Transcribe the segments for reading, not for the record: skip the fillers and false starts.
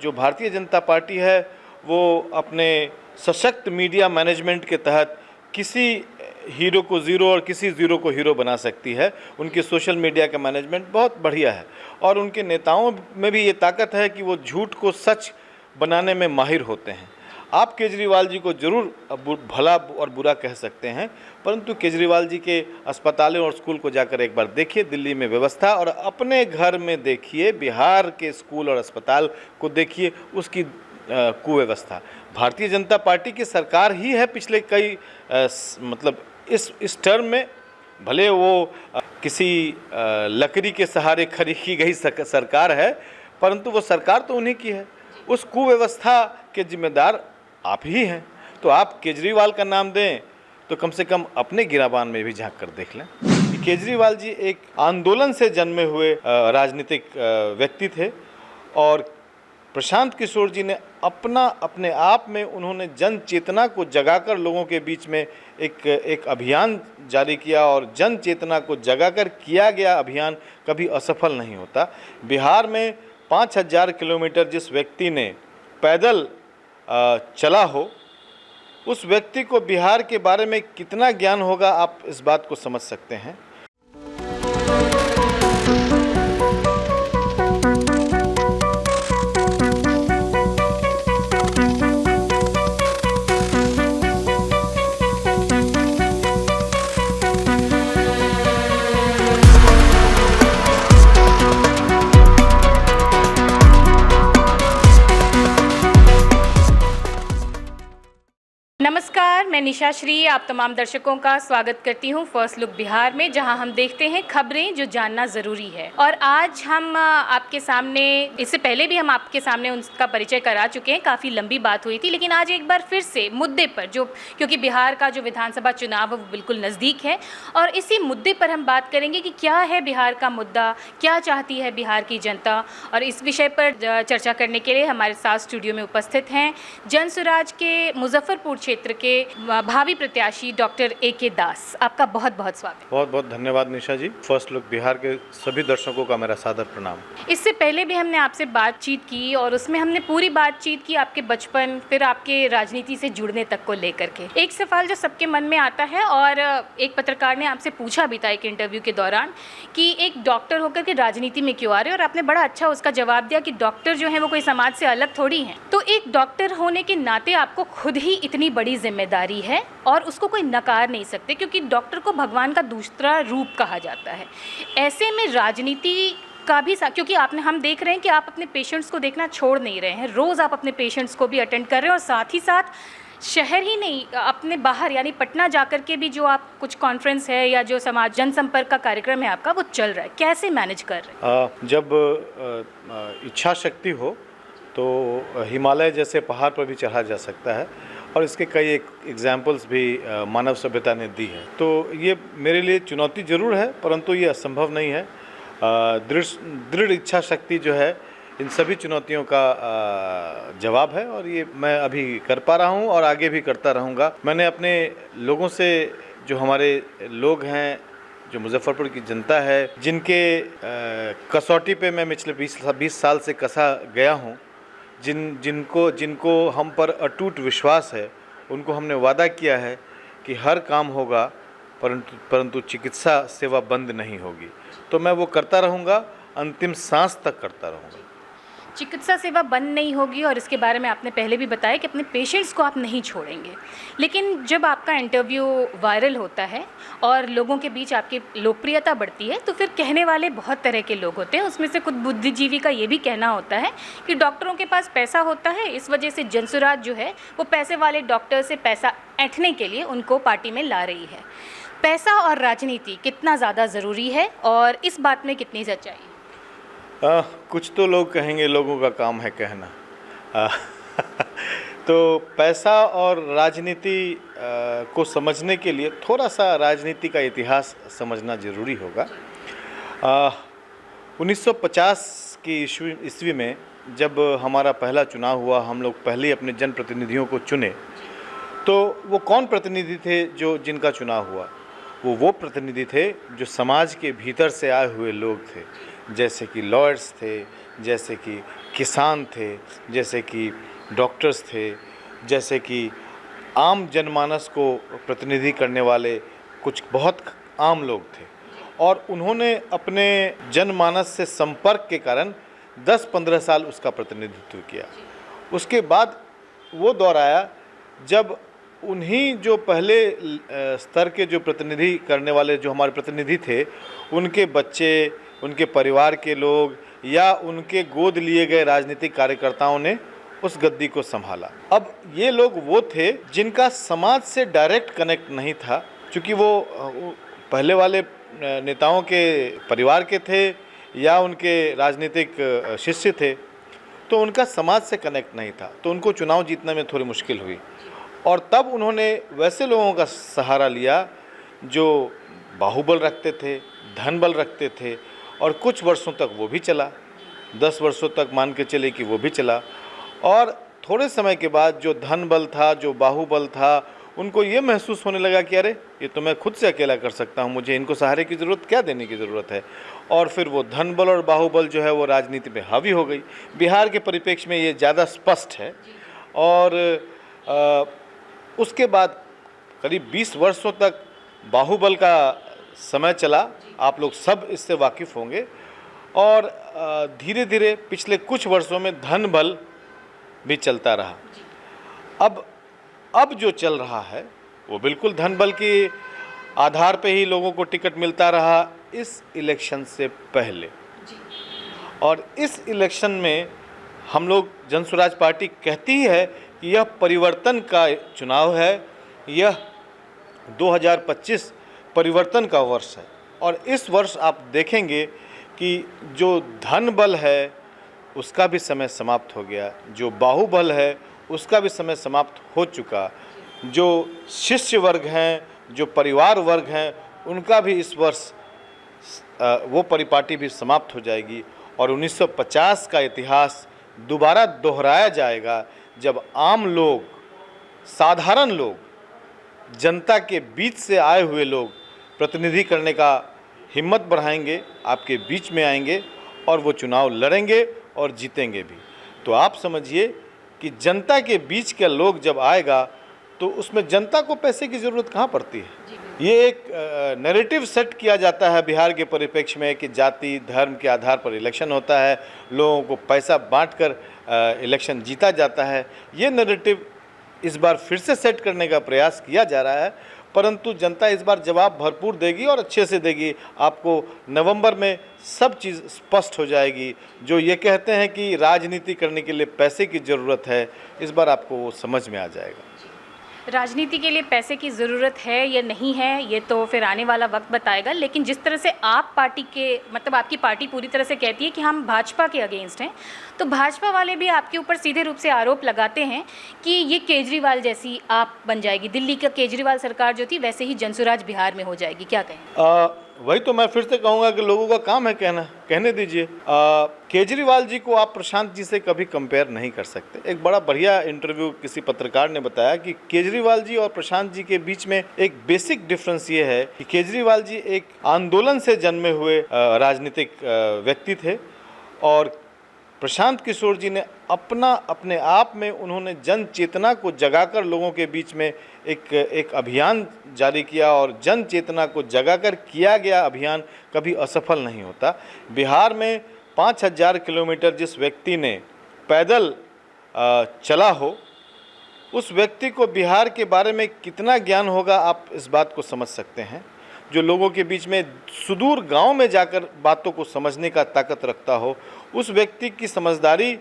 जो भारतीय जनता पार्टी है वो अपने सशक्त मीडिया मैनेजमेंट के तहत किसी हीरो को ज़ीरो और किसी ज़ीरो को हीरो बना सकती है। उनकी सोशल मीडिया का मैनेजमेंट बहुत बढ़िया है और उनके नेताओं में भी ये ताकत है कि वो झूठ को सच बनाने में माहिर होते हैं। आप केजरीवाल जी को ज़रूर भला और बुरा कह सकते हैं, परंतु केजरीवाल जी के अस्पतालों और स्कूल को जाकर एक बार देखिए, दिल्ली में व्यवस्था, और अपने घर में देखिए बिहार के स्कूल और अस्पताल को देखिए, उसकी कुव्यवस्था। भारतीय जनता पार्टी की सरकार ही है पिछले कई मतलब इस टर्म में, भले वो किसी लकड़ी के सहारे खड़ी की गई सरकार है, परंतु वो सरकार तो उन्हीं की है। उस कुव्यवस्था के जिम्मेदार आप ही हैं। तो आप केजरीवाल का नाम दें तो कम से कम अपने गिराबान में भी झांक कर देख लें। केजरीवाल जी एक आंदोलन से जन्मे हुए राजनीतिक व्यक्ति थे और प्रशांत किशोर जी ने अपने आप में उन्होंने जन चेतना को जगाकर लोगों के बीच में एक अभियान जारी किया, और जन चेतना को जगाकर किया गया अभियान कभी असफल नहीं होता। बिहार में 5000 किलोमीटर जिस व्यक्ति ने पैदल चला हो, उस व्यक्ति को बिहार के बारे में कितना ज्ञान होगा, आप इस बात को समझ सकते हैं। नमस्कार, मैं निशा श्री आप तमाम दर्शकों का स्वागत करती हूं फर्स्ट लुक बिहार में, जहां हम देखते हैं खबरें जो जानना ज़रूरी है। और आज हम आपके सामने, इससे पहले भी हम आपके सामने उनका परिचय करा चुके हैं, काफ़ी लंबी बात हुई थी, लेकिन आज एक बार फिर से मुद्दे पर, जो क्योंकि बिहार का जो विधानसभा चुनाव है वो बिल्कुल नज़दीक है, और इसी मुद्दे पर हम बात करेंगे कि क्या है बिहार का मुद्दा, क्या चाहती है बिहार की जनता। और इस विषय पर चर्चा करने के लिए हमारे साथ स्टूडियो में उपस्थित हैं जनसुराज के मुजफ्फरपुर क्षेत्र के भावी प्रत्याशी डॉक्टर A.K. दास। आपका बहुत बहुत स्वागत। बहुत बहुत धन्यवाद निशा जी। फर्स्ट लुक बिहार के सभी दर्शकों का मेरा सादर प्रणाम। इससे पहले भी हमने आपसे बातचीत की और उसमें हमने पूरी बातचीत की आपके बचपन, फिर आपके राजनीति से जुड़ने तक को लेकर के। एक सवाल जो सबके मन में आता है, और एक पत्रकार ने आपसे पूछा भी था एक इंटरव्यू के दौरान कि एक डॉक्टर होकर के राजनीति में क्यों आ रहे हो, और आपने बड़ा अच्छा उसका जवाब दिया कि डॉक्टर जो है वो कोई समाज से अलग थोड़ी हैं। तो एक डॉक्टर होने के नाते आपको खुद ही इतनी बड़ी जिम्मेदारी है और उसको कोई नकार नहीं सकते, क्योंकि डॉक्टर को भगवान का दूसरा रूप कहा जाता है। ऐसे में राजनीति का भी क्योंकि हम देख रहे हैं कि आप अपने पेशेंट्स को देखना छोड़ नहीं रहे हैं, रोज़ आप अपने पेशेंट्स को भी अटेंड कर रहे हैं, और साथ ही साथ शहर ही नहीं, अपने बाहर यानी पटना जाकर के भी जो आप कुछ कॉन्फ्रेंस है या जो समाज जनसंपर्क का कार्यक्रम है आपका, वो चल रहा है। कैसे मैनेज कर रहे हैं? जब इच्छा शक्ति हो तो हिमालय जैसे पहाड़ पर भी चढ़ा जा सकता है, और इसके कई एग्जाम्पल्स भी मानव सभ्यता ने दी है। तो ये मेरे लिए चुनौती ज़रूर है, परंतु ये असंभव नहीं है। दृढ़ इच्छा शक्ति जो है इन सभी चुनौतियों का जवाब है, और ये मैं अभी कर पा रहा हूँ और आगे भी करता रहूँगा। मैंने अपने लोगों से, जो हमारे लोग हैं, जो मुजफ्फरपुर की जनता है, जिनके कसौटी पे मैं पिछले 20 साल से कसा गया हूँ, जिनको हम पर अटूट विश्वास है, उनको हमने वादा किया है कि हर काम होगा, परंतु चिकित्सा सेवा बंद नहीं होगी। तो मैं वो करता रहूँगा, अंतिम सांस तक करता रहूँगा। चिकित्सा सेवा बंद नहीं होगी, और इसके बारे में आपने पहले भी बताया कि अपने पेशेंट्स को आप नहीं छोड़ेंगे। लेकिन जब आपका इंटरव्यू वायरल होता है और लोगों के बीच आपकी लोकप्रियता बढ़ती है, तो फिर कहने वाले बहुत तरह के लोग होते हैं। उसमें से कुछ बुद्धिजीवी का ये भी कहना होता है कि डॉक्टरों के पास पैसा होता है, इस वजह से जनसुराज जो है वो पैसे वाले डॉक्टर से पैसा ऐंठने के लिए उनको पार्टी में ला रही है। पैसा और राजनीति कितना ज़्यादा ज़रूरी है, और इस बात में कितनी सच्चाई है? कुछ तो लोग कहेंगे लोगों का काम है कहना। तो पैसा और राजनीति को समझने के लिए थोड़ा सा राजनीति का इतिहास समझना ज़रूरी होगा। 1950 की ईस्वी में जब हमारा पहला चुनाव हुआ, हम लोग पहले अपने जनप्रतिनिधियों को चुने, तो वो कौन प्रतिनिधि थे जिनका चुनाव हुआ? वो प्रतिनिधि थे जो समाज के भीतर से आए हुए लोग थे, जैसे कि लॉयर्स थे, जैसे कि किसान थे, जैसे कि डॉक्टर्स थे, जैसे कि आम जनमानस को प्रतिनिधि करने वाले कुछ बहुत आम लोग थे, और उन्होंने अपने जनमानस से संपर्क के कारण 10-15 साल उसका प्रतिनिधित्व किया। उसके बाद वो दौर आया जब उन्हीं जो पहले स्तर के जो प्रतिनिधि करने वाले जो हमारे प्रतिनिधि थे, उनके बच्चे, उनके परिवार के लोग या उनके गोद लिए गए राजनीतिक कार्यकर्ताओं ने उस गद्दी को संभाला। अब ये लोग वो थे जिनका समाज से डायरेक्ट कनेक्ट नहीं था, क्योंकि वो पहले वाले नेताओं के परिवार के थे या उनके राजनीतिक शिष्य थे, तो उनका समाज से कनेक्ट नहीं था, तो उनको चुनाव जीतने में थोड़ी मुश्किल हुई। और तब उन्होंने वैसे लोगों का सहारा लिया जो बाहुबल रखते थे, धन बल रखते थे, और कुछ वर्षों तक वो भी चला, 10 वर्षों तक मान के चले कि वो भी चला। और थोड़े समय के बाद जो धन बल था, जो बाहुबल था, उनको ये महसूस होने लगा कि अरे ये तो मैं खुद से अकेला कर सकता हूँ, मुझे इनको सहारे की ज़रूरत क्या देने की ज़रूरत है। और फिर वो धन बल और बाहुबल जो है वो राजनीति में हावी हो गई। बिहार के परिप्रेक्ष्य में ये ज़्यादा स्पष्ट है। और उसके बाद करीब 20 वर्षों तक बाहुबल का समय चला, आप लोग सब इससे वाकिफ़ होंगे। और धीरे धीरे पिछले कुछ वर्षों में धन बल भी चलता रहा। अब जो चल रहा है वो बिल्कुल धन बल के आधार पे ही लोगों को टिकट मिलता रहा इस इलेक्शन से पहले। और इस इलेक्शन में हम लोग जन स्वराज पार्टी कहती है कि यह परिवर्तन का चुनाव है, यह 2025 परिवर्तन का वर्ष है। और इस वर्ष आप देखेंगे कि जो धन बल है उसका भी समय समाप्त हो गया, जो बाहुबल है उसका भी समय समाप्त हो चुका, जो शिष्य वर्ग हैं, जो परिवार वर्ग हैं, उनका भी इस वर्ष वो परिपाटी भी समाप्त हो जाएगी। और 1950 का इतिहास दोबारा दोहराया जाएगा जब आम लोग, साधारण लोग, जनता के बीच से आए हुए लोग प्रतिनिधि करने का हिम्मत बढ़ाएंगे, आपके बीच में आएंगे और वो चुनाव लड़ेंगे और जीतेंगे भी। तो आप समझिए कि जनता के बीच के लोग जब आएगा तो उसमें जनता को पैसे की ज़रूरत कहाँ पड़ती है। ये एक नैरेटिव सेट किया जाता है बिहार के परिप्रेक्ष्य में कि जाति धर्म के आधार पर इलेक्शन होता है, लोगों को पैसा बांटकर इलेक्शन जीता जाता है। ये नैरेटिव इस बार फिर से सेट करने का प्रयास किया जा रहा है, परंतु जनता इस बार जवाब भरपूर देगी और अच्छे से देगी। आपको नवंबर में सब चीज़ स्पष्ट हो जाएगी। जो ये कहते हैं कि राजनीति करने के लिए पैसे की ज़रूरत है, इस बार आपको वो समझ में आ जाएगा। राजनीति के लिए पैसे की ज़रूरत है या नहीं है ये तो फिर आने वाला वक्त बताएगा, लेकिन जिस तरह से आप पार्टी के, मतलब आपकी पार्टी पूरी तरह से कहती है कि हम भाजपा के अगेंस्ट हैं, तो भाजपा वाले भी आपके ऊपर सीधे रूप से आरोप लगाते हैं कि ये केजरीवाल जैसी आप बन जाएगी, दिल्ली का केजरीवाल सरकार जो थी वैसे ही जनसुराज बिहार में हो जाएगी। क्या कहें? वही तो मैं फिर से कहूँगा कि लोगों का काम है कहना, कहने दीजिए। केजरीवाल जी को आप प्रशांत जी से कभी कंपेयर नहीं कर सकते। एक बड़ा बढ़िया इंटरव्यू किसी पत्रकार ने बताया कि केजरीवाल जी और प्रशांत जी के बीच में एक बेसिक डिफरेंस ये है कि केजरीवाल जी एक आंदोलन से जन्मे हुए राजनीतिक व्यक्ति थे, और प्रशांत किशोर जी ने अपने आप में उन्होंने जन चेतना को जगाकर लोगों के बीच में एक अभियान जारी किया, और जन चेतना को जगाकर किया गया अभियान कभी असफल नहीं होता। बिहार में 5000 किलोमीटर जिस व्यक्ति ने पैदल चला हो, उस व्यक्ति को बिहार के बारे में कितना ज्ञान होगा आप इस बात को समझ सकते हैं। जो लोगों के बीच में सुदूर गांव में जाकर बातों को समझने का ताकत रखता हो, उस व्यक्ति की समझदारी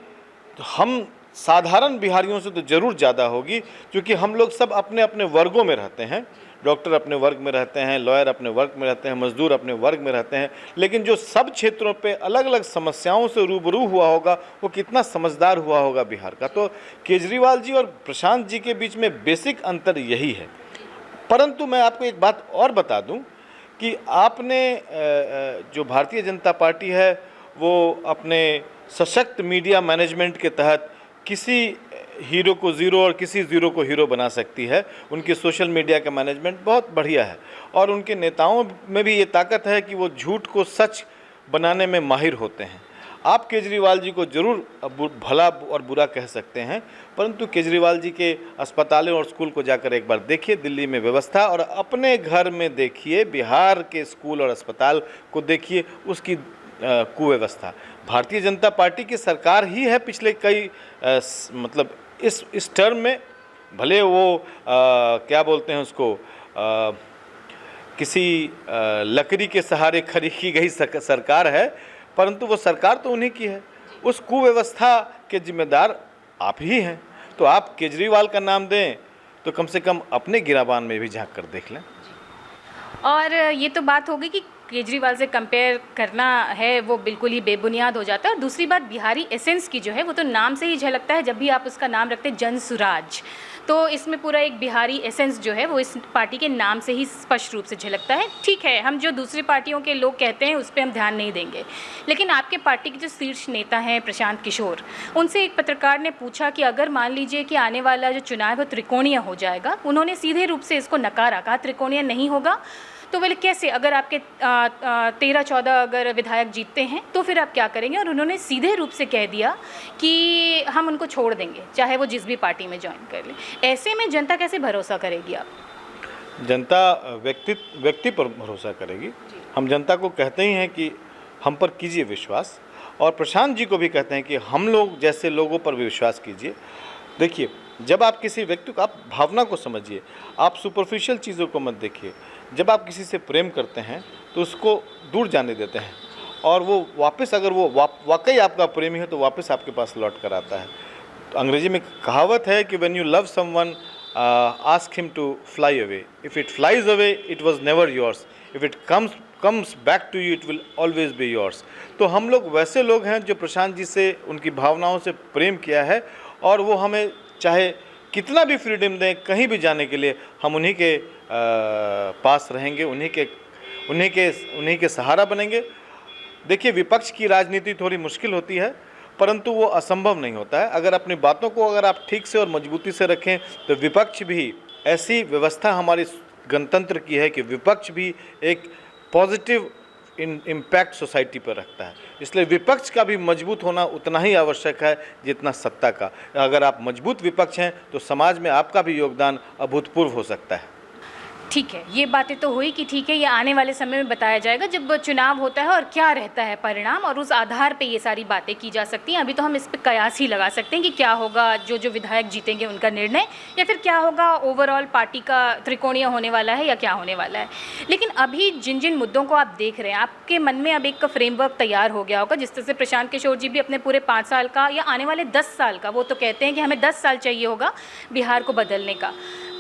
तो हम साधारण बिहारियों से तो ज़रूर ज़्यादा होगी, क्योंकि हम लोग सब अपने अपने वर्गों में रहते हैं। डॉक्टर अपने वर्ग में रहते हैं, लॉयर अपने वर्ग में रहते हैं, मजदूर अपने वर्ग में रहते हैं, लेकिन जो सब क्षेत्रों पे अलग अलग समस्याओं से रूबरू हुआ होगा वो कितना समझदार हुआ होगा बिहार का। तो केजरीवाल जी और प्रशांत जी के बीच में बेसिक अंतर यही है। परंतु मैं आपको एक बात और बता दूं कि आपने जो भारतीय जनता पार्टी है वो अपने सशक्त मीडिया मैनेजमेंट के तहत किसी हीरो को ज़ीरो और किसी ज़ीरो को हीरो बना सकती है। उनकी सोशल मीडिया का मैनेजमेंट बहुत बढ़िया है, और उनके नेताओं में भी ये ताकत है कि वो झूठ को सच बनाने में माहिर होते हैं। आप केजरीवाल जी को जरूर भला और बुरा कह सकते हैं, परंतु केजरीवाल जी के अस्पतालों और स्कूल को जाकर एक बार देखिए, दिल्ली में व्यवस्था, और अपने घर में देखिए बिहार के स्कूल और अस्पताल को देखिए, उसकी कुव्यवस्था। भारतीय जनता पार्टी की सरकार ही है पिछले कई मतलब इस टर्म में, भले वो क्या बोलते हैं उसको, किसी लकड़ी के सहारे खड़ी की गई सरकार है, परंतु वो सरकार तो उन्हीं की है। उस कुव्यवस्था के जिम्मेदार आप ही हैं। तो आप केजरीवाल का नाम दें तो कम से कम अपने गिराबान में भी झांक कर देख लें। और ये तो बात होगी कि केजरीवाल से कंपेयर करना है वो बिल्कुल ही बेबुनियाद हो जाता है। और दूसरी बात, बिहारी एसेंस की जो है वो तो नाम से ही झलकता है। जब भी आप उसका नाम रखते हैं जन सुराज, तो इसमें पूरा एक बिहारी एसेंस जो है वो इस पार्टी के नाम से ही स्पष्ट रूप से झलकता है। ठीक है, हम जो दूसरी पार्टियों के लोग कहते हैं उस पर हम ध्यान नहीं देंगे, लेकिन आपके पार्टी के जो शीर्ष नेता हैं प्रशांत किशोर, उनसे एक पत्रकार ने पूछा कि अगर मान लीजिए कि आने वाला जो चुनाव है वो त्रिकोणीय हो जाएगा, उन्होंने सीधे रूप से इसको नकारा, कहा त्रिकोणीय नहीं होगा। तो बोले कैसे, अगर आपके 13-14 अगर विधायक जीतते हैं तो फिर आप क्या करेंगे? और उन्होंने सीधे रूप से कह दिया कि हम उनको छोड़ देंगे, चाहे वो जिस भी पार्टी में ज्वाइन कर ले। ऐसे में जनता कैसे भरोसा करेगी? आप जनता व्यक्ति पर भरोसा करेगी। हम जनता को कहते ही हैं कि हम पर कीजिए विश्वास, और प्रशांत जी को भी कहते हैं कि हम लोग जैसे लोगों पर भी विश्वास कीजिए। देखिए, जब आप किसी व्यक्ति को, आप भावना को समझिए, आप सुपरफिशियल चीज़ों को मत देखिए। जब आप किसी से प्रेम करते हैं तो उसको दूर जाने देते हैं, और वो वापस, अगर वो वाकई आपका प्रेमी है तो वापस आपके पास लौट कर आता है। तो अंग्रेजी में कहावत है कि when you love someone ask him to fly away, if it flies away it was never yours, if it comes back to you it will always be yours. तो हम लोग वैसे लोग हैं जो प्रशांत जी से, उनकी भावनाओं से प्रेम किया है, और वो हमें चाहे कितना भी फ्रीडम दें कहीं भी जाने के लिए, हम उन्हीं के पास रहेंगे, उन्हीं के सहारा बनेंगे। देखिए, विपक्ष की राजनीति थोड़ी मुश्किल होती है, परंतु वो असंभव नहीं होता है। अगर अपनी बातों को अगर आप ठीक से और मजबूती से रखें तो विपक्ष भी, ऐसी व्यवस्था हमारी गणतंत्र की है कि विपक्ष भी एक पॉजिटिव इम्पैक्ट सोसाइटी पर रखता है। इसलिए विपक्ष का भी मजबूत होना उतना ही आवश्यक है जितना सत्ता का। अगर आप मजबूत विपक्ष हैं तो समाज में आपका भी योगदान अभूतपूर्व हो सकता है। ठीक है, ये बातें तो हुई कि ठीक है, ये आने वाले समय में बताया जाएगा जब चुनाव होता है और क्या रहता है परिणाम, और उस आधार पे ये सारी बातें की जा सकती हैं। अभी तो हम इस पे कयास ही लगा सकते हैं कि क्या होगा, जो विधायक जीतेंगे उनका निर्णय, या फिर क्या होगा, ओवरऑल पार्टी का त्रिकोणीय होने वाला है या क्या होने वाला है। लेकिन अभी जिन जिन मुद्दों को आप देख रहे हैं, आपके मन में अब एक फ्रेमवर्क तैयार हो गया होगा। जिस तरह से प्रशांत किशोर जी भी अपने पूरे 5 साल का या आने वाले 10 साल का, वो तो कहते हैं कि हमें 10 साल चाहिए होगा बिहार को बदलने का।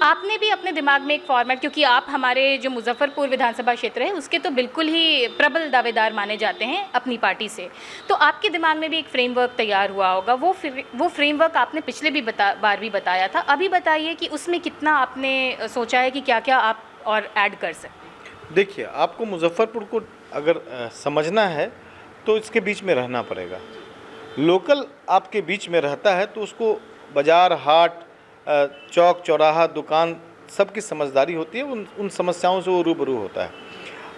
आपने भी अपने दिमाग में एक फॉर्मेट, क्योंकि आप हमारे जो मुजफ्फरपुर विधानसभा क्षेत्र है उसके तो बिल्कुल ही प्रबल दावेदार माने जाते हैं अपनी पार्टी से, तो आपके दिमाग में भी एक फ्रेमवर्क तैयार हुआ होगा। वो फ्रेमवर्क आपने पिछले भी बार भी बताया था। अभी बताइए कि उसमें कितना आपने सोचा है कि क्या क्या आप और ऐड कर सकते। देखिए, आपको मुजफ्फरपुर को अगर समझना है तो इसके बीच में रहना पड़ेगा। लोकल आपके बीच में रहता है तो उसको बाज़ार, हाट, चौक चौराहा, दुकान, सबकी समझदारी होती है, उन समस्याओं से वो रूबरू होता है।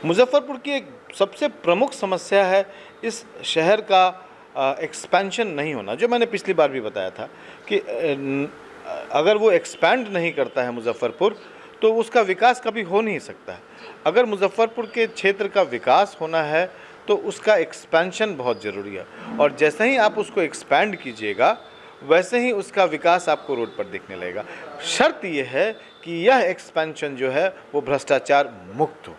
मुजफ्फरपुर की एक सबसे प्रमुख समस्या है इस शहर का एक्सपेंशन नहीं होना, जो मैंने पिछली बार भी बताया था कि अगर वो एक्सपैंड नहीं करता है मुजफ्फरपुर तो उसका विकास कभी हो नहीं सकता है। अगर मुजफ्फरपुर के क्षेत्र का विकास होना है तो उसका एक्सपेंशन बहुत ज़रूरी है, और जैसे ही आप उसको एक्सपैंड कीजिएगा वैसे ही उसका विकास आपको रोड पर दिखने लगेगा। शर्त यह है कि यह एक्सपेंशन जो है वो भ्रष्टाचार मुक्त हो,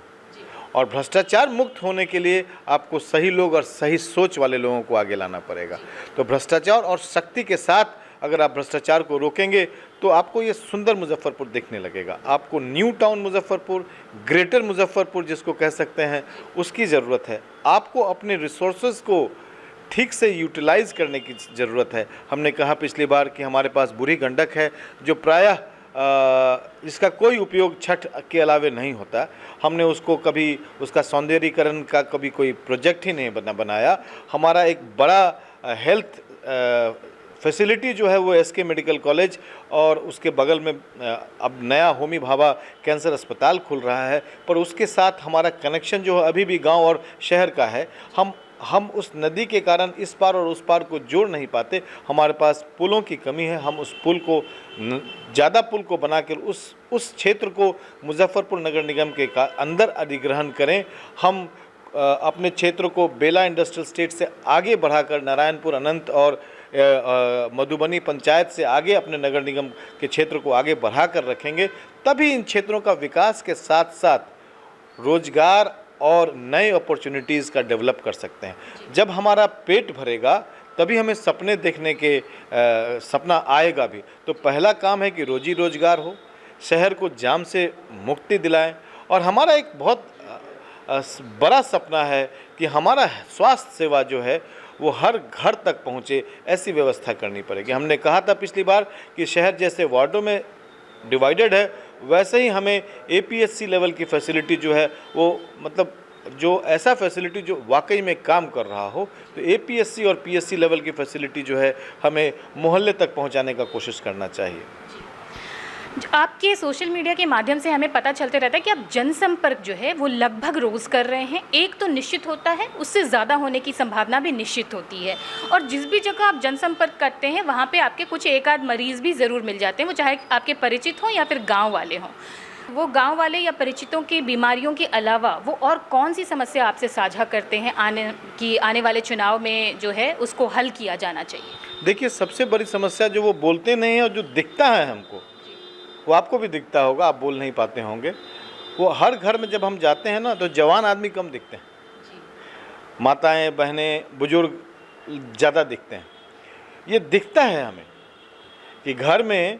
और भ्रष्टाचार मुक्त होने के लिए आपको सही लोग और सही सोच वाले लोगों को आगे लाना पड़ेगा। तो भ्रष्टाचार और शक्ति के साथ अगर आप भ्रष्टाचार को रोकेंगे तो आपको ये सुंदर मुजफ्फरपुर दिखने लगेगा। आपको new town Muzaffarpur, greater Muzaffarpur जिसको कह सकते हैं, उसकी ज़रूरत है। आपको अपने रिसोर्सेज को ठीक से यूटिलाइज़ करने की ज़रूरत है। हमने कहा पिछली बार कि हमारे पास बूढ़ी गंडक है जो प्रायः इसका कोई उपयोग छठ के अलावे नहीं होता। हमने उसको कभी, उसका सौंदर्यीकरण का कभी कोई प्रोजेक्ट ही नहीं बनाया। हमारा एक बड़ा हेल्थ फैसिलिटी जो है वो एसके मेडिकल कॉलेज और उसके बगल में अब नया होमी भाभा कैंसर अस्पताल खुल रहा है, पर उसके साथ हमारा कनेक्शन जो है अभी भी गांव और शहर का है। हम उस नदी के कारण इस पार और उस पार को जोड़ नहीं पाते। हमारे पास पुलों की कमी है। हम उस पुल को ज़्यादा पुल को बनाकर उस क्षेत्र को मुजफ्फरपुर नगर निगम के अंदर अधिग्रहण करें। हम अपने क्षेत्र को बेला इंडस्ट्रियल स्टेट से आगे बढ़ाकर नारायणपुर, अनंत और मधुबनी पंचायत से आगे अपने नगर निगम के क्षेत्र को आगे बढ़ा कर रखेंगे, तभी इन क्षेत्रों का विकास के साथ साथ रोजगार और नए अपॉर्चुनिटीज़ का डेवलप कर सकते हैं। जब हमारा पेट भरेगा तभी हमें सपने देखने के सपना आएगा भी। तो पहला काम है कि रोजी रोजगार हो, शहर को जाम से मुक्ति दिलाएं, और हमारा एक बहुत बड़ा सपना है कि हमारा स्वास्थ्य सेवा जो है वो हर घर तक पहुँचे, ऐसी व्यवस्था करनी पड़ेगी। हमने कहा था पिछली बार कि शहर जैसे वार्डों में डिवाइडेड है, वैसे ही हमें APSC लेवल की फैसिलिटी जो है वो, मतलब जो ऐसा फैसिलिटी जो वाकई में काम कर रहा हो, तो APSC और PSC लेवल की फैसिलिटी जो है हमें मोहल्ले तक पहुंचाने का कोशिश करना चाहिए। आपके सोशल मीडिया के माध्यम से हमें पता चलते रहता है कि आप जनसंपर्क जो है वो लगभग रोज़ कर रहे हैं। एक तो निश्चित होता है, उससे ज़्यादा होने की संभावना भी निश्चित होती है, और जिस भी जगह आप जनसंपर्क करते हैं वहाँ पे आपके कुछ एक आध मरीज़ भी ज़रूर मिल जाते हैं, वो चाहे आपके परिचित हों या फिर गाँव वाले हों। वो गाँव वाले या परिचितों की बीमारियों के अलावा वो और कौन सी समस्या आपसे साझा करते हैं आने वाले चुनाव में जो है उसको हल किया जाना चाहिए? देखिए, सबसे बड़ी समस्या जो वो बोलते नहीं है और जो दिखता है हमको, वो आपको भी दिखता होगा, आप बोल नहीं पाते होंगे, वो हर घर में जब हम जाते हैं ना तो जवान आदमी कम दिखते हैं, माताएं, बहनें, बुजुर्ग ज़्यादा दिखते हैं। ये दिखता है हमें कि घर में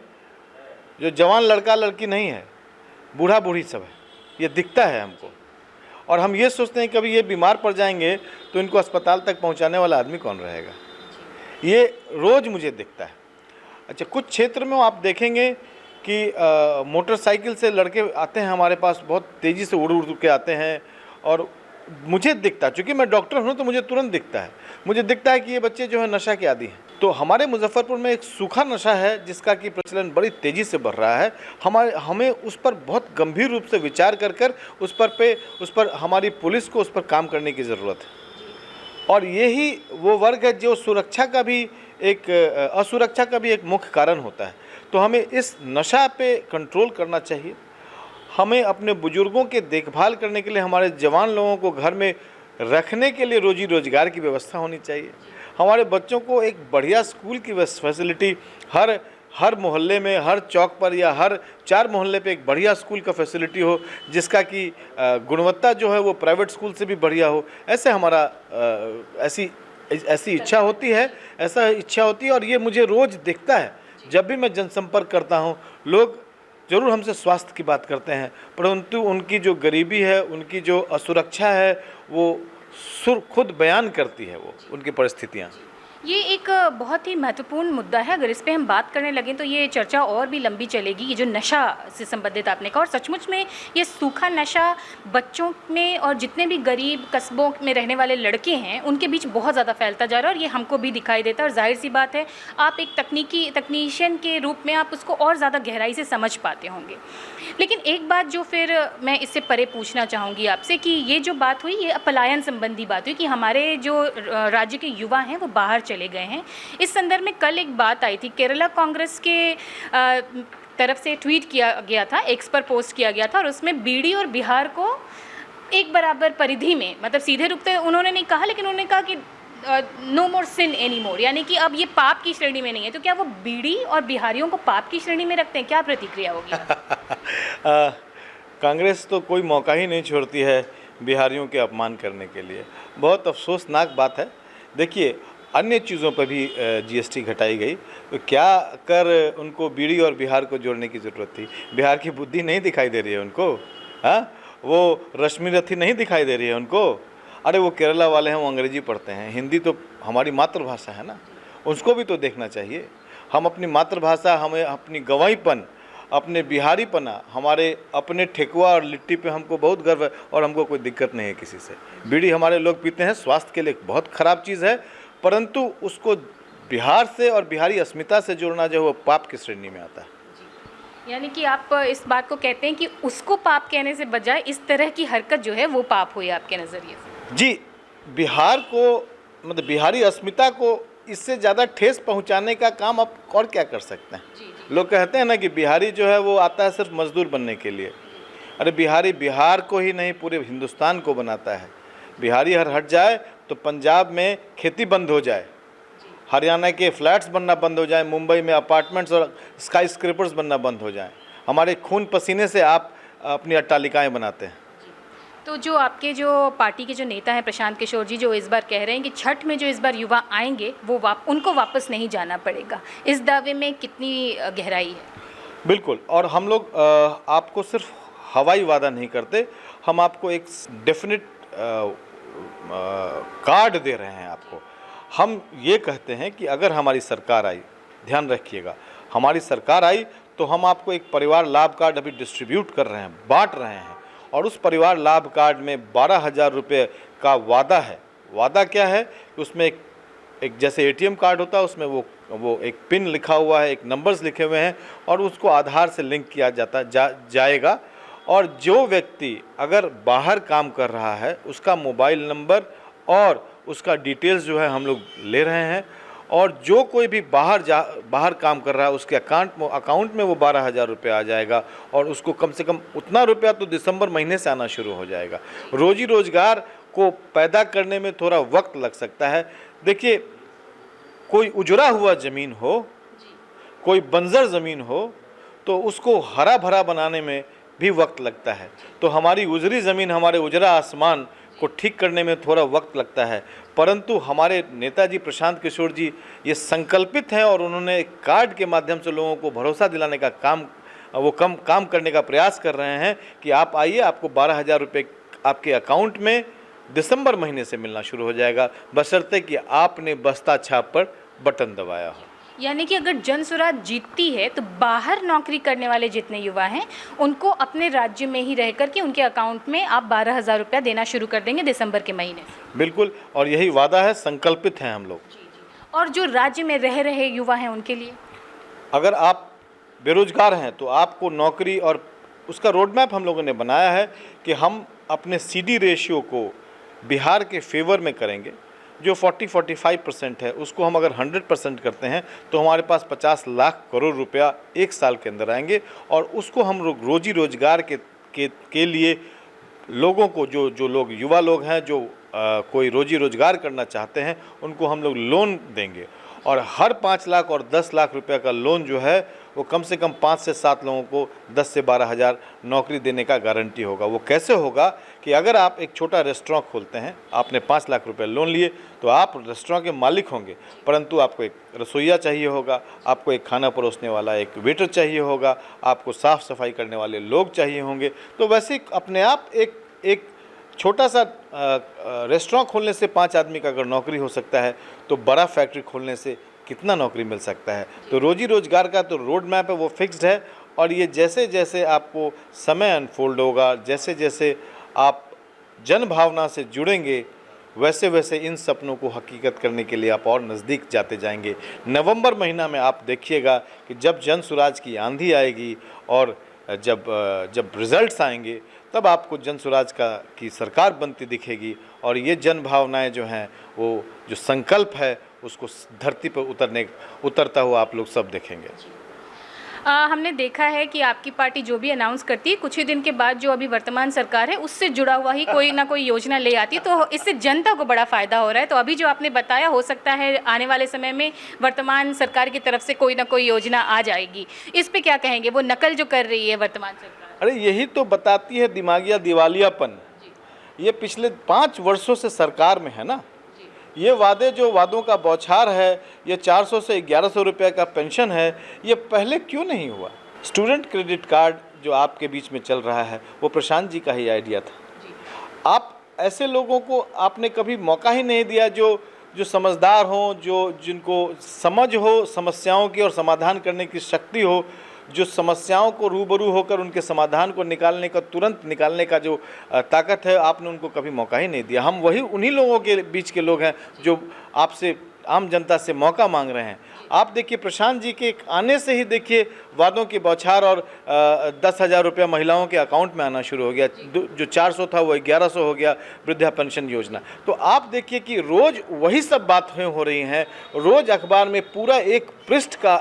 जो जवान लड़का लड़की नहीं है, बूढ़ा बूढ़ी सब है, ये दिखता है हमको। और हम ये सोचते हैं कभी ये बीमार पड़ जाएंगे तो इनको अस्पताल तक पहुंचाने वाला आदमी कौन रहेगा, ये रोज़ मुझे दिखता है। अच्छा, कुछ क्षेत्र में आप देखेंगे कि मोटरसाइकिल से लड़के आते हैं हमारे पास, बहुत तेज़ी से उड़ उड़ के आते हैं, और मुझे दिखता है, चूँकि मैं डॉक्टर हूँ तो मुझे तुरंत दिखता है, मुझे दिखता है कि ये बच्चे जो है नशा के आदी हैं। तो हमारे मुजफ्फरपुर में एक सूखा नशा है जिसका कि प्रचलन बड़ी तेज़ी से बढ़ रहा है। हमें उस पर बहुत गंभीर रूप से विचार कर उस पर हमारी पुलिस को उस पर काम करने की ज़रूरत है। और यही वो वर्ग है जो सुरक्षा का भी एक असुरक्षा का भी एक मुख्य कारण होता है। तो हमें इस नशा पे कंट्रोल करना चाहिए। हमें अपने बुजुर्गों के देखभाल करने के लिए, हमारे जवान लोगों को घर में रखने के लिए रोजी रोजगार की व्यवस्था होनी चाहिए। हमारे बच्चों को एक बढ़िया स्कूल की फैसिलिटी हर मोहल्ले में, हर चौक पर या हर 4 मोहल्ले पे एक बढ़िया स्कूल का फैसिलिटी हो, जिसका कि गुणवत्ता जो है वो प्राइवेट स्कूल से भी बढ़िया हो। ऐसे हमारा ऐसी इच्छा होती है, और ये मुझे रोज़ दिखता है। जब भी मैं जनसंपर्क करता हूँ, लोग ज़रूर हमसे स्वास्थ्य की बात करते हैं, परंतु उनकी जो गरीबी है, उनकी जो असुरक्षा है, वो खुद बयान करती है वो उनकी परिस्थितियाँ। ये एक बहुत ही महत्वपूर्ण मुद्दा है। अगर इस पे हम बात करने लगें तो ये चर्चा और भी लंबी चलेगी। ये जो नशा से संबंधित आपने कहा, और सचमुच में ये सूखा नशा बच्चों में और जितने भी गरीब कस्बों में रहने वाले लड़के हैं उनके बीच बहुत ज़्यादा फैलता जा रहा है, और ये हमको भी दिखाई देता है। और जाहिर सी बात है, आप एक तकनीशियन के रूप में आप उसको और ज़्यादा गहराई से समझ पाते होंगे। लेकिन एक बात जो फिर मैं इससे परे पूछना चाहूँगी आपसे कि ये जो बात हुई, ये पलायन संबंधी बात हुई कि हमारे जो राज्य के युवा हैं वो बाहर चले गए हैं। इस संदर्भ में कल एक बात आई थी, केरला कांग्रेस के तरफ से ट्वीट किया गया था, एक्स पर पोस्ट किया गया था, और उसमें बीडी और बिहार को एक बराबर परिधि में, मतलब सीधे रूप से उन्होंने नहीं कहा, लेकिन उन्होंने कहा कि नो मोर सिन एनी मोर, यानी कि अब ये पाप की श्रेणी में नहीं है। तो क्या वो बीडी और बिहारियों को पाप की श्रेणी में रखते हैं? क्या प्रतिक्रिया होगी? कांग्रेस तो कोई मौका ही नहीं छोड़ती है बिहारियों के अपमान करने के लिए। बहुत अफसोसनाक बात है। देखिए, अन्य चीज़ों पर भी GST घटाई गई, तो क्या कर उनको बीड़ी और बिहार को जोड़ने की ज़रूरत थी? बिहार की बुद्धि नहीं दिखाई दे रही है उनको? हाँ, वो रश्मि रथी नहीं दिखाई दे रही है उनको? अरे वो केरला वाले हैं, वो अंग्रेजी पढ़ते हैं, हिंदी तो हमारी मातृभाषा है ना, उसको भी तो देखना चाहिए। हम अपनी मातृभाषा, हमें अपनी गंवाईपन, अपने बिहारीपना, हमारे अपने ठेकुआ और लिट्टी पे हमको बहुत गर्व है, और हमको कोई दिक्कत नहीं है किसी से। बीड़ी हमारे लोग पीते हैं, स्वास्थ्य के लिए बहुत ख़राब चीज़ है, परंतु उसको बिहार से और बिहारी अस्मिता से जोड़ना जो है वो पाप की श्रेणी में आता है। यानी कि आप इस बात को कहते हैं कि उसको पाप कहने से बजाय इस तरह की हरकत जो है वो पाप हुई आपके नज़रिए से? जी, बिहार को, मतलब बिहारी अस्मिता को इससे ज़्यादा ठेस पहुंचाने का काम आप और क्या कर सकते हैं। लोग कहते हैं ना कि बिहारी जो है वो आता है सिर्फ मजदूर बनने के लिए। अरे बिहारी बिहार को ही नहीं पूरे हिंदुस्तान को बनाता है। बिहारी हट जाए तो पंजाब में खेती बंद हो जाए, हरियाणा के फ्लैट्स बनना बंद हो जाए, मुंबई में अपार्टमेंट्स और स्काई स्क्रेपर्स बनना बंद हो जाएं। हमारे खून पसीने से आप अपनी अट्टालिकाएं बनाते हैं। तो जो आपके जो पार्टी के जो नेता हैं प्रशांत किशोर जी, जो इस बार कह रहे हैं कि छठ में जो इस बार युवा आएंगे वो उनको वापस नहीं जाना पड़ेगा, इस दावे में कितनी गहराई है? बिल्कुल, और हम लोग आपको सिर्फ हवाई वादा नहीं करते, हम आपको एक डेफिनेट कार्ड दे रहे हैं आपको। हम ये कहते हैं कि अगर हमारी सरकार आई, ध्यान रखिएगा, हमारी सरकार आई तो हम आपको एक परिवार लाभ कार्ड अभी डिस्ट्रीब्यूट कर रहे हैं, बांट रहे हैं। और उस परिवार लाभ कार्ड में 12,000 रुपये का वादा है। वादा क्या है? उसमें एक जैसे एटीएम कार्ड होता है, उसमें वो एक पिन लिखा हुआ है, एक नंबर्स लिखे हुए हैं और उसको आधार से लिंक किया जाएगा। और जो व्यक्ति अगर बाहर काम कर रहा है उसका मोबाइल नंबर और उसका डिटेल्स जो है हम लोग ले रहे हैं। और जो कोई भी बाहर काम कर रहा है उसके अकाउंट में वो 12,000 रुपये आ जाएगा। और उसको कम से कम उतना रुपया तो दिसंबर महीने से आना शुरू हो जाएगा। रोजी रोजगार को पैदा करने में थोड़ा वक्त लग सकता है। देखिए, कोई उजड़ा हुआ ज़मीन हो, कोई बंजर ज़मीन हो, तो उसको हरा भरा बनाने में भी वक्त लगता है। तो हमारी उजड़ी ज़मीन, हमारे उजड़ा आसमान को ठीक करने में थोड़ा वक्त लगता है। परंतु हमारे नेताजी प्रशांत किशोर जी ये संकल्पित हैं और उन्होंने कार्ड के माध्यम से लोगों को भरोसा दिलाने का काम करने का प्रयास कर रहे हैं कि आप आइए, आपको 12,000 रुपये आपके अकाउंट में दिसंबर महीने से मिलना शुरू हो जाएगा, बशर्ते कि आपने बस्ता छाप पर बटन दबाया हो। यानी कि अगर जनसुराज जीतती है तो बाहर नौकरी करने वाले जितने युवा हैं उनको अपने राज्य में ही रह कर के उनके अकाउंट में आप 12,000 रुपया देना शुरू कर देंगे दिसंबर के महीने से। बिल्कुल, और यही वादा है, संकल्पित हैं हम लोग। और जो राज्य में रह रहे युवा हैं उनके लिए, अगर आप बेरोजगार हैं तो आपको नौकरी, और उसका रोड मैप हम लोगों ने बनाया है कि हम अपने CD रेशियो को बिहार के फेवर में करेंगे। जो 40-45% है उसको हम अगर 100% करते हैं तो हमारे पास 50 लाख करोड़ रुपया एक साल के अंदर आएंगे। और उसको हम रोजी रोजगार के लिए लोगों को, जो लोग युवा लोग हैं, जो कोई रोजी रोजगार करना चाहते हैं, उनको हम लोग लोन देंगे। और हर 5 लाख और 10 लाख रुपए का लोन जो है वो कम से कम 5 से 7 लोगों को 10 से 12 हज़ार नौकरी देने का गारंटी होगा। वो कैसे होगा कि अगर आप एक छोटा रेस्टोरेंट खोलते हैं, आपने 5 लाख रुपए लोन लिए, तो आप रेस्टोरेंट के मालिक होंगे, परंतु आपको एक रसोइया चाहिए होगा, आपको एक खाना परोसने वाला एक वेटर चाहिए होगा, आपको साफ़ सफाई करने वाले लोग चाहिए होंगे। तो वैसे अपने आप एक छोटा सा रेस्टोरेंट खोलने से 5 आदमी का अगर नौकरी हो सकता है तो बड़ा फैक्ट्री खोलने से कितना नौकरी मिल सकता है। तो रोजी रोजगार का तो रोड मैप है, वो फिक्स्ड है। और ये जैसे जैसे आपको समय अनफोल्ड होगा, जैसे जैसे आप जन भावना से जुड़ेंगे, वैसे वैसे इन सपनों को हकीकत करने के लिए आप और नज़दीक जाते जाएंगे। नवंबर महीना में आप देखिएगा कि जब जन सुराज की आंधी आएगी और जब रिजल्ट्स आएंगे, तब आपको जन सुराज की सरकार बनती दिखेगी। और ये जन भावनाएं जो हैं, वो जो संकल्प है, उसको धरती पर उतरता हुआ आप लोग सब देखेंगे। हमने देखा है कि आपकी पार्टी जो भी अनाउंस करती है, कुछ ही दिन के बाद जो अभी वर्तमान सरकार है उससे जुड़ा हुआ ही कोई ना कोई योजना ले आती है, तो इससे जनता को बड़ा फ़ायदा हो रहा है। तो अभी जो आपने बताया, हो सकता है आने वाले समय में वर्तमान सरकार की तरफ से कोई ना कोई योजना आ जाएगी। इस पे क्या कहेंगे, वो नकल जो कर रही है वर्तमान सरकार? अरे यही तो बताती है दिमागिया दिवालियापन। ये पिछले 5 वर्षों से सरकार में है ना। ये वादों का बौछार है, ये 400 से 1100 रुपये का पेंशन है, ये पहले क्यों नहीं हुआ? स्टूडेंट क्रेडिट कार्ड जो आपके बीच में चल रहा है, वो प्रशांत जी का ही आइडिया था। आप ऐसे लोगों को आपने कभी मौका ही नहीं दिया जो समझदार हों, जिनको समझ हो समस्याओं की और समाधान करने की शक्ति हो, जो समस्याओं को रूबरू होकर उनके समाधान को तुरंत निकालने का जो ताकत है, आपने उनको कभी मौका ही नहीं दिया। हम उन्हीं लोगों के बीच के लोग हैं जो आपसे, आम जनता से मौका मांग रहे हैं। आप देखिए प्रशांत जी के आने से ही देखिए वादों की बौछार और 10,000 रुपया महिलाओं के अकाउंट में आना शुरू हो गया। जो 400 था वो 1100 हो गया, वृद्धा पेंशन योजना। तो आप देखिए कि रोज़ वही सब बातें हो रही हैं, रोज़ अखबार में पूरा एक पृष्ठ का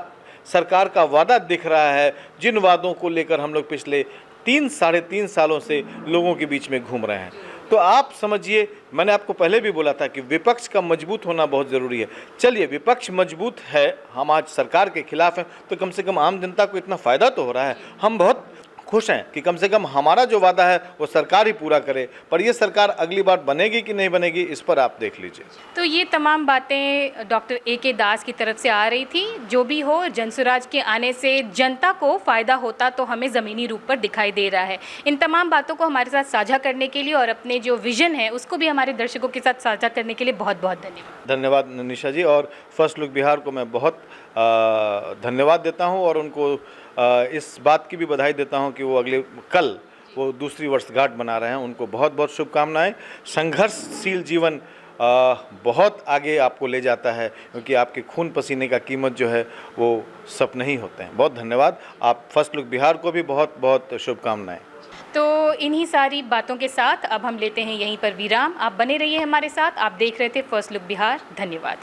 सरकार का वादा दिख रहा है, जिन वादों को लेकर हम लोग पिछले 3-3.5 सालों से लोगों के बीच में घूम रहे हैं। तो आप समझिए, मैंने आपको पहले भी बोला था कि विपक्ष का मजबूत होना बहुत ज़रूरी है। चलिए, विपक्ष मजबूत है, हम आज सरकार के खिलाफ हैं, तो कम से कम आम जनता को इतना फ़ायदा तो हो रहा है। हम बहुत खुश हैं कि कम से कम हमारा जो वादा है वो सरकार ही पूरा करे। पर ये सरकार अगली बार बनेगी कि नहीं बनेगी, इस पर आप देख लीजिए। तो ये तमाम बातें डॉक्टर A.K. दास की तरफ से आ रही थी। जो भी हो, जनसुराज के आने से जनता को फ़ायदा होता तो हमें ज़मीनी रूप पर दिखाई दे रहा है। इन तमाम बातों को हमारे साथ साझा करने के लिए और अपने जो विज़न है उसको भी हमारे दर्शकों के साथ साझा करने के लिए बहुत बहुत धन्यवाद। धन्यवाद निशा जी, और फर्स्ट लुक बिहार को मैं बहुत धन्यवाद देता हूं और उनको इस बात की भी बधाई देता हूं कि वो कल वो दूसरी वर्षगांठ मना रहे हैं। उनको बहुत बहुत शुभकामनाएं। संघर्षशील जीवन बहुत आगे आपको ले जाता है, क्योंकि आपके खून पसीने का कीमत जो है वो सपने ही होते हैं। बहुत धन्यवाद। आप फर्स्ट लुक बिहार को भी बहुत बहुत शुभकामनाएं। तो इन्हीं सारी बातों के साथ अब हम लेते हैं यहीं पर विराम। आप बने रहिए हमारे साथ। आप देख रहे थे फर्स्ट लुक बिहार। धन्यवाद।